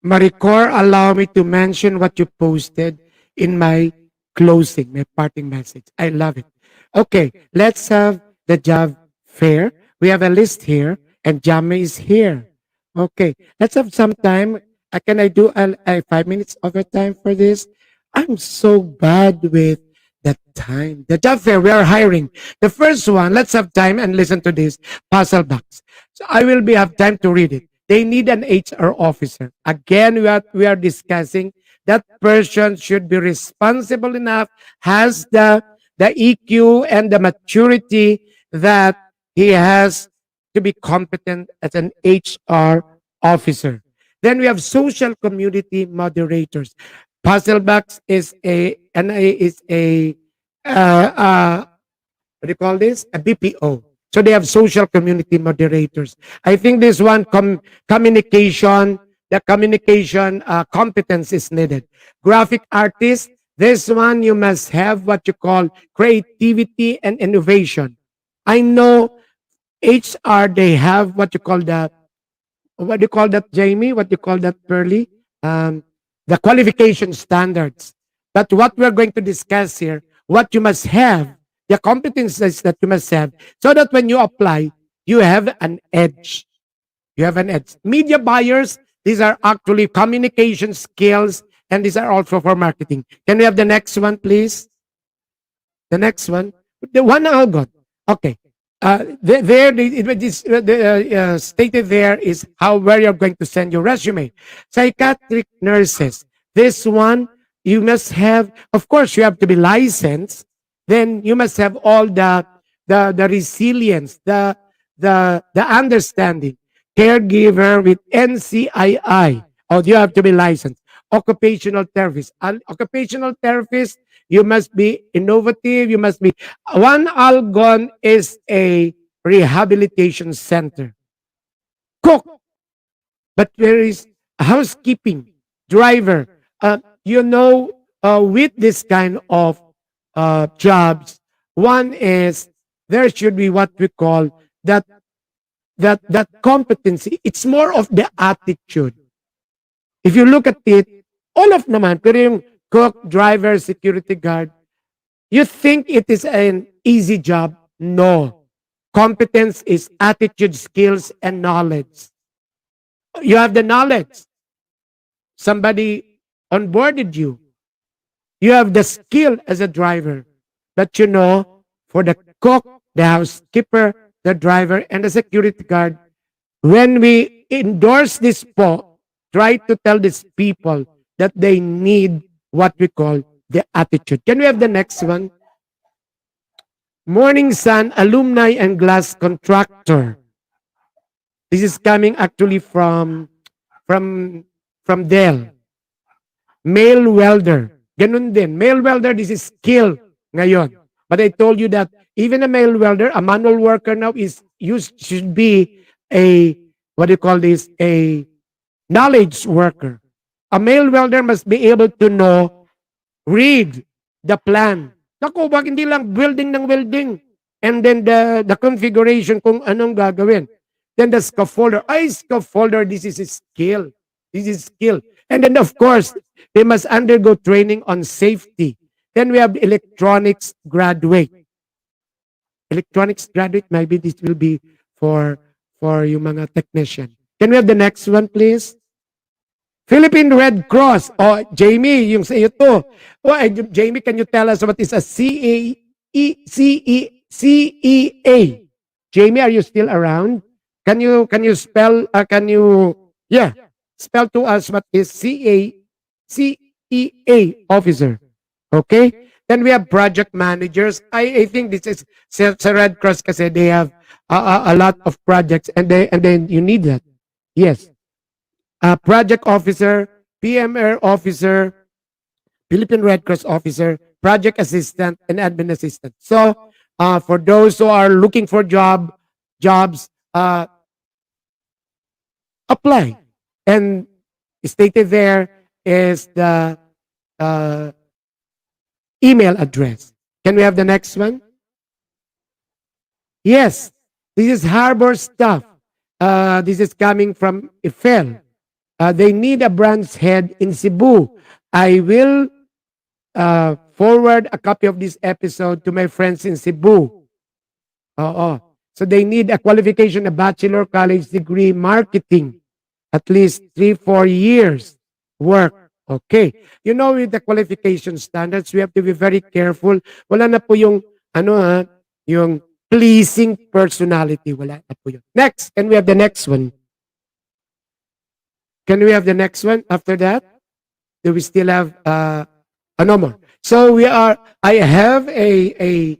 Maricor, allow me to mention what you posted in my closing, my parting message. I love it. Okay, let's have the job fair. We have a list here, and Jame is here. Okay, let's have some time. Can I do a 5 minutes overtime for this? I'm so bad with the time. The job fair, we are hiring. The first one, let's have time and listen to this puzzle box. So I will have time to read it. They need an HR officer. Again, we are discussing that person should be responsible enough, has the EQ and the maturity that he has to be competent as an HR officer. Then we have social community moderators. Puzzle box is what do you call this? A BPO. So they have social community moderators. I think this one, communication, the communication competence is needed. Graphic artist, this one you must have what you call creativity and innovation. I know HR, they have what you call that, Jamie? What do you call that, Pearly? The qualification standards. But what we're going to discuss here, what you must have the competencies that you must have, so that when you apply, you have an edge. You have an edge. Media buyers, these are actually communication skills, and these are also for marketing. Can we have the next one, please? The next one. The one I got. Okay. Stated there is where you're going to send your resume. Psychiatric nurses. This one, you must have, of course, you have to be licensed. Then you must have all the resilience, the understanding. Caregiver with NCII. Oh, you have to be licensed. Occupational therapist. Occupational therapist, you must be innovative. You must be. One Algon is a rehabilitation center. Cook. But there is housekeeping, driver. With this kind of jobs, one is there should be what we call that competency. It's more of the attitude. If you look at it, all of naman, pero yung cook, driver, security guard, you think it is an easy job? No. Competence is attitude, skills, and knowledge. You have the knowledge. Somebody onboarded you. You have the skill as a driver. But for the cook, the housekeeper, the driver, and the security guard, when we endorse this try to tell these people that they need what we call the attitude. Can we have the next one? Morning Sun alumni and glass contractor. This is coming actually from Dell. Male welder. Ganun din. Male welder, this is skill ngayon. But I told you that even a male welder, a manual worker now should be a knowledge worker. A male welder must be able to read the plan. Naku, bak hindi lang welding ng welding. And then the configuration kung anong gagawin. Then the scaffolder. Scaffolder, this is a skill. This is skill. And then of course, they must undergo training on safety. Then we have electronics graduate. Electronics graduate, maybe this will be for yung mga technician. Can we have the next one, please? Philippine Red Cross. Oh, Jamie, yung sa iyo to. Oh, Jamie, can you tell us what is a CEA? Jamie, are you still around? Can you spell? Spell to us what is CEA officer. Okay? Then we have project managers. I think this is sa Red Cross kasi they have a lot of projects and then you need that. Yes. Project officer, PMR officer, Philippine Red Cross officer, project assistant, and admin assistant. So, for those who are looking for jobs, apply. And stated there is the email address. Can we have the next one? Yes, this is Harbor staff. This is coming from IFEL. They need a branch head in Cebu. I will forward a copy of this episode to my friends in Cebu. So they need a qualification, a bachelor college degree, marketing, at least 3-4 years work. Okay. With the qualification standards, we have to be very careful. Wala na po yung yung pleasing personality. Wala na po yun. Next, and we have the next one. Can we have the next one after that? Do we still have no more? So I have a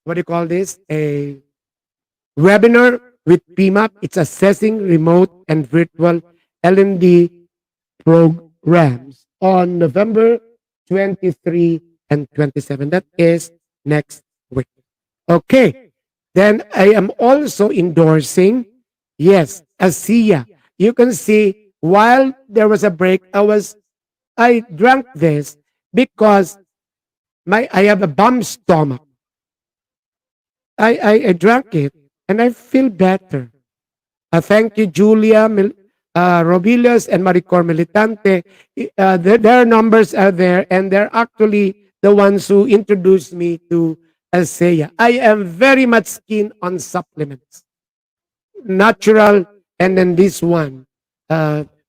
what do you call this? A webinar with PMAP. It's assessing remote and virtual L&D programs on November 23 and 27. That is next week. Okay. Then I am also endorsing, yes, ASEA. You can see while there was a break, I drank this because I have a bum stomach. I drank it and I feel better. Thank you, Julia Robilios and Maricor Militante. Their numbers are there, and they're actually the ones who introduced me to Althea. I am very much keen on supplements. Natural, and then this one,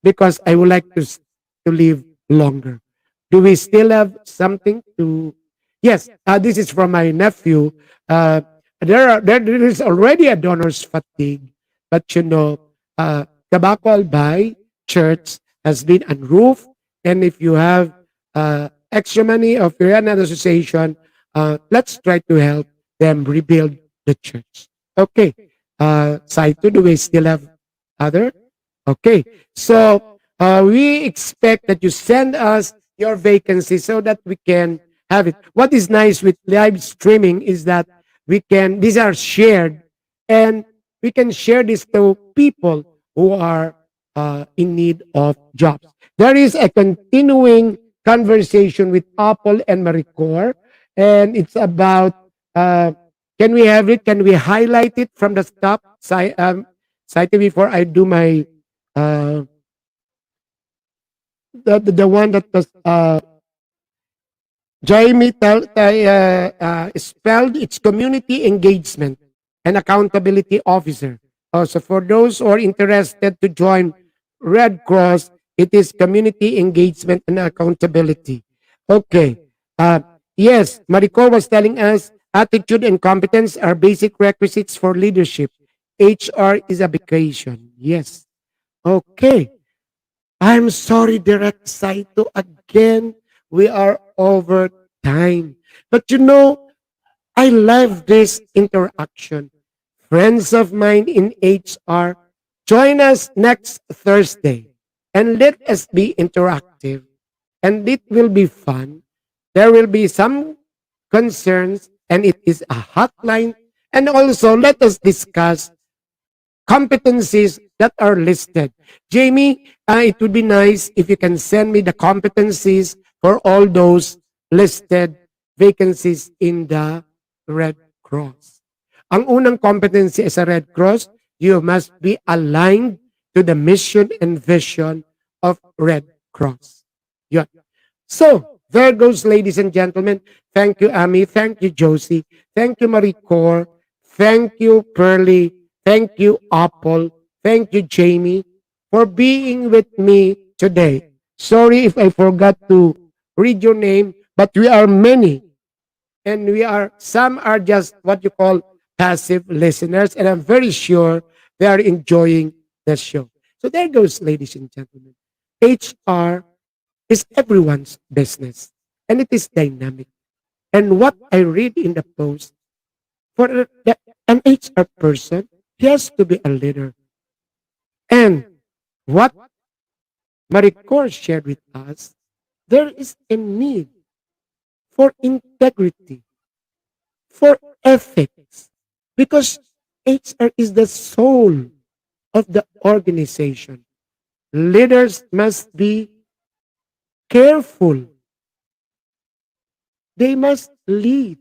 because I would like to live longer. Do we still have something to? Yes, this is from my nephew. There is already a donor's fatigue, but Tobacco by Church has been unroofed, and if you have extra money of your another association, let's try to help them rebuild the church. Okay. Side 2, do we still have other? Okay. So we expect that you send us your vacancies so that we can have it. What is nice with live streaming is that these are shared, and we can share this to people who are in need of jobs. There is a continuing conversation with Apple and Maricor, and it's about, can we have it? Can we highlight it from the top side before I do my, the one that was, Jamie spelled, it's community engagement and accountability officer. So for those who are interested to join Red Cross, it is community engagement and accountability. Okay. Yes, Maricor was telling us attitude and competence are basic requisites for leadership. HR is a vocation. Yes. Okay. I'm sorry, Direct Saito. Again, we are over time. But I love this interaction. Friends of mine in HR, join us next Thursday and let us be interactive. And it will be fun. There will be some concerns, and it is a hotline. And also, let us discuss competencies that are listed. Jamie, it would be nice if you can send me the competencies for all those listed vacancies in the Red Cross. Ang unang competency sa Red Cross, you must be aligned to the mission and vision of Red Cross. Yun. So, there goes, ladies and gentlemen. Thank you, Ami. Thank you, Josie. Thank you, Maricor. Thank you, Pearly. Thank you, Apple. Thank you, Jamie, for being with me today. Sorry if I forgot to read your name, but we are many. And some are just what you call passive listeners, and I'm very sure they are enjoying the show. So there goes, ladies and gentlemen. HR is everyone's business, and it is dynamic. And what I read in the post, for an HR person, he has to be a leader. And what Maricor shared with us, there is a need for integrity, for ethics, because HR is the soul of the organization. Leaders must be careful. They must lead.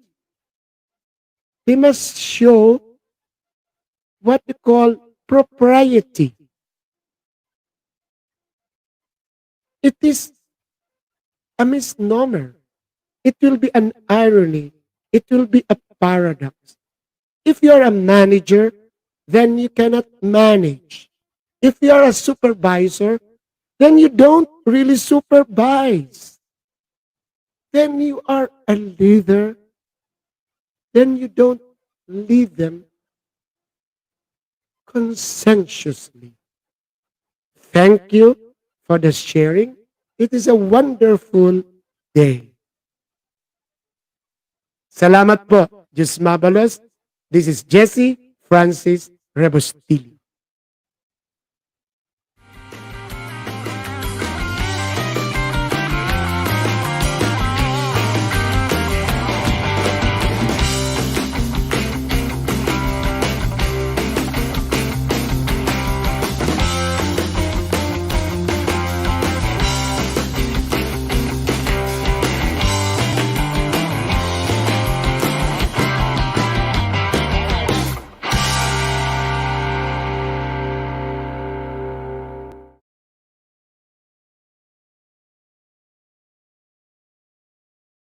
They must show what we call propriety. It is a misnomer. It will be an irony. It will be a paradox. If you are a manager, then you cannot manage. If you are a supervisor, then you don't really supervise. Then you are a leader, then you don't lead them conscientiously. Thank you for the sharing. It is a wonderful day. Salamat po, Diyos mabalos. This is Jesse Francis Rebustillo.